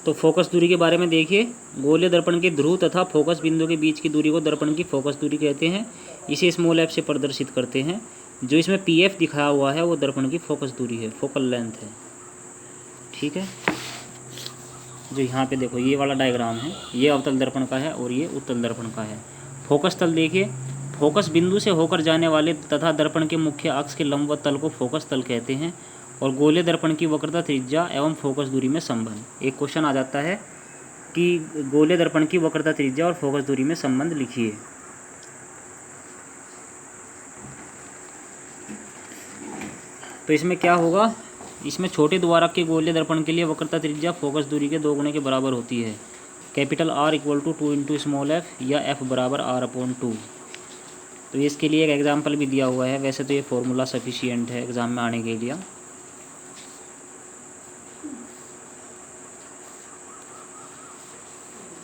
तो फोकस दूरी के बारे में देखिए, गोलीय दर्पण के ध्रुव तथा फोकस बिंदु के बीच की दूरी को दर्पण की फोकस दूरी कहते हैं। इसे स्मॉल f से प्रदर्शित करते हैं। जो इसमें pf दिखाया हुआ है वो दर्पण की फोकस दूरी है, फोकल लेंथ है। ठीक है, जो यहाँ पे देखो ये वाला डायग्राम है, ये अवतल दर्पण का है और ये उत्तल दर्पण का है। फोकस तल देखिए, फोकस बिंदु से होकर जाने वाले तथा दर्पण के मुख्य अक्ष के लंबवत तल को फोकस तल कहते हैं। और गोलीय दर्पण की वक्रता, त्रिज्या एवं फोकस दूरी में संबंध। एक क्वेश्चन आ जाता है कि गोलीय दर्पण की वक्रता, त्रिज्या और फोकस दूरी में संबंध लिखिए। तो इसमें क्या होगा, इसमें छोटे द्वारक के गोलीय दर्पण के लिए वक्रता, त्रिज्या फोकस दूरी के 2 गुने के बराबर होती है। कैपिटल R = 2 × स्मॉल f या f बराबर R/2। तो इसके लिए एक एग्जाम्पल भी दिया हुआ है। वैसे तो ये फॉर्मूला सफिशिएंट है एग्जाम में आने के लिए।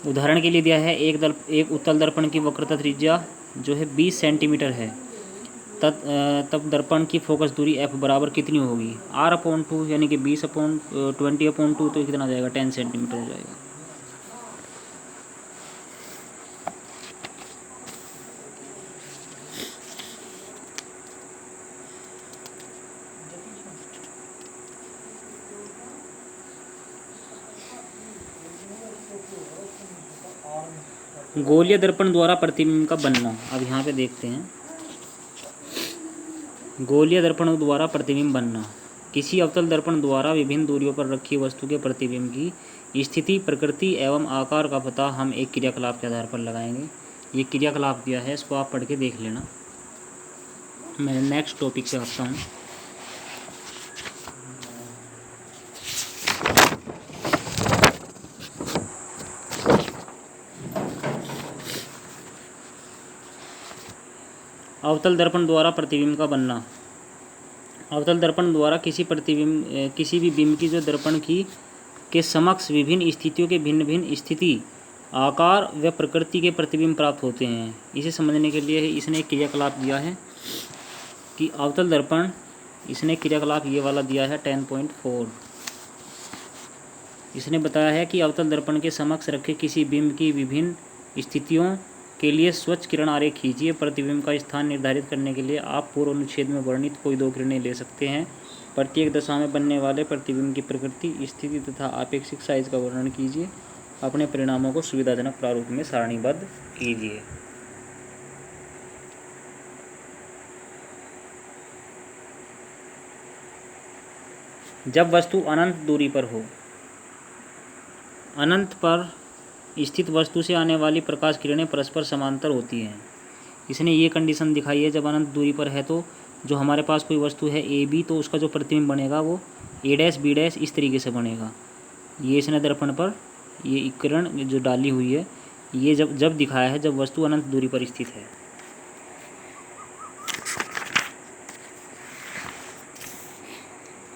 उदाहरण के लिए दिया है, एक उत्तल दर्पण की वक्रता त्रिज्या जो है 20 सेंटीमीटर है, तब दर्पण की फोकस दूरी f बराबर कितनी होगी, R/2 यानी कि 20/20/2 तो कितना जाएगा, 10 सेंटीमीटर हो जाएगा। गोलीय दर्पण द्वारा प्रतिबिंब का बनना। अब यहाँ पे देखते हैं, गोलीय दर्पण द्वारा प्रतिबिंब बनना। किसी अवतल दर्पण द्वारा विभिन्न दूरियों पर रखी वस्तु के प्रतिबिंब की स्थिति, प्रकृति एवं आकार का पता हम एक क्रियाकलाप के आधार पर लगाएंगे। ये क्रियाकलाप दिया है, इसको आप पढ़ के देख लेना। मैं नेक्स्ट टॉपिक से आता हूँ। अवतल दर्पण द्वारा प्रतिबिंब का बनना। अवतल दर्पण द्वारा किसी भी बिंब की जो दर्पण की के समक्ष विभिन्न स्थितियों के भिन्न भिन्न स्थिति, आकार व प्रकृति के प्रतिबिंब प्राप्त होते हैं। इसे समझने के लिए इसने एक क्रियाकलाप दिया है कि अवतल दर्पण, इसने क्रियाकलाप ये वाला दिया है 10.4। इसने बताया है कि अवतल दर्पण के समक्ष रखे किसी बिंब की विभिन्न स्थितियों के लिए स्वच्छ किरण आरेख खींचिए। प्रतिबिंब का स्थान निर्धारित करने के लिए आप पूर्व अनुच्छेद में वर्णित कोई 2 किरणें ले सकते हैं। प्रत्येक दशा में बनने वाले प्रतिबिंब की प्रकृति, स्थिति तथा आपेक्षिक साइज का वर्णन कीजिए। अपने परिणामों को सुविधाजनक प्रारूप में सारणीबद्ध कीजिए। जब वस्तु अनंत दूरी पर हो, अनंत पर स्थित वस्तु से आने वाली प्रकाश किरणें परस्पर समांतर होती हैं। इसने ये कंडीशन दिखाई है, जब अनंत दूरी पर है तो जो हमारे पास कोई वस्तु है AB, तो उसका जो प्रतिबिंब बनेगा वो A', B' इस तरीके से बनेगा। ये इसने दर्पण पर ये किरण जो डाली हुई है, ये जब दिखाया है जब वस्तु अनंत दूरी पर स्थित है।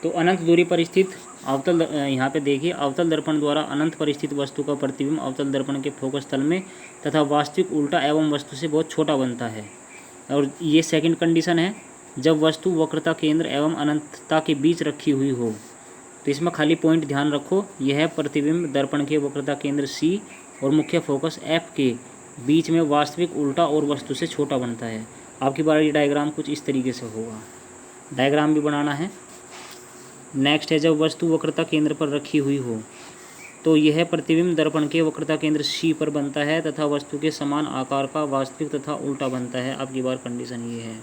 तो अनंत दूरी पर स्थित अवतल, यहाँ पे देखिए, अवतल दर्पण द्वारा अनंत पर स्थित वस्तु का प्रतिबिंब अवतल दर्पण के फोकस तल में तथा वास्तविक उल्टा एवं वस्तु से बहुत छोटा बनता है। और ये सेकंड कंडीशन है, जब वस्तु वक्रता केंद्र एवं अनंतता के बीच रखी हुई हो। तो इसमें खाली पॉइंट ध्यान रखो, यह है प्रतिबिंब दर्पण के वक्रता केंद्र C और मुख्य फोकस F के बीच में वास्तविक उल्टा और वस्तु से छोटा बनता है। आपकी बार ये डायग्राम कुछ इस तरीके से होगा, डायग्राम भी बनाना है। नेक्स्ट है, जब वस्तु वक्रता केंद्र पर रखी हुई हो तो यह प्रतिबिंब दर्पण के वक्रता केंद्र C पर बनता है तथा वस्तु के समान आकार का वास्तविक तथा उल्टा बनता है। आपकी बार कंडीशन ये है।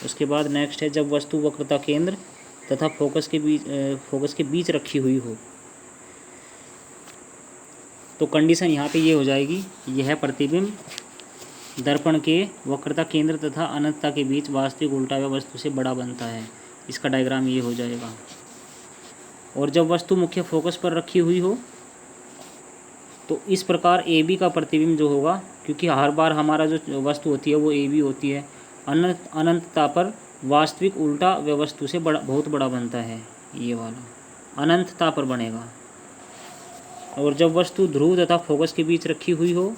उसके बाद नेक्स्ट है, जब वस्तु वक्रता केंद्र तथा फोकस के बीच रखी हुई हो तो कंडीशन यहाँ पे ये हो जाएगी, यह प्रतिबिंब दर्पण के वक्रता केंद्र तथा अनंतता के बीच वास्तविक उल्टा व वस्तु से बड़ा बनता है। इसका डायग्राम ये हो जाएगा। और जब वस्तु मुख्य फोकस पर रखी हुई हो तो इस प्रकार AB का प्रतिबिंब जो होगा, क्योंकि हर बार हमारा जो वस्तु होती है वो AB होती है, अनंतता पर वास्तविक उल्टा व वस्तु से बहुत बड़ा बनता है। ये वाला अनंतता पर बनेगा। और जब वस्तु ध्रुव तथा फोकस के बीच रखी हुई हो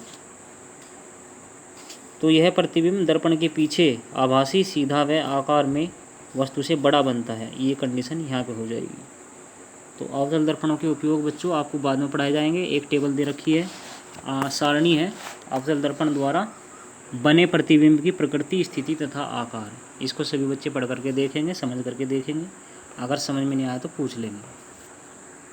तो यह प्रतिबिंब दर्पण के पीछे आभासी, सीधा व आकार में वस्तु से बड़ा बनता है। ये कंडीशन यहाँ पे हो जाएगी। तो अवतल दर्पणों के उपयोग बच्चों आपको बाद में पढ़ाए जाएंगे। एक टेबल दे रखी है, सारणी है अवतल दर्पण द्वारा बने प्रतिबिंब की प्रकृति, स्थिति तथा आकार। इसको सभी बच्चे पढ़ करके देखेंगे, समझ करके देखेंगे। अगर समझ में नहीं आया तो पूछ लेंगे।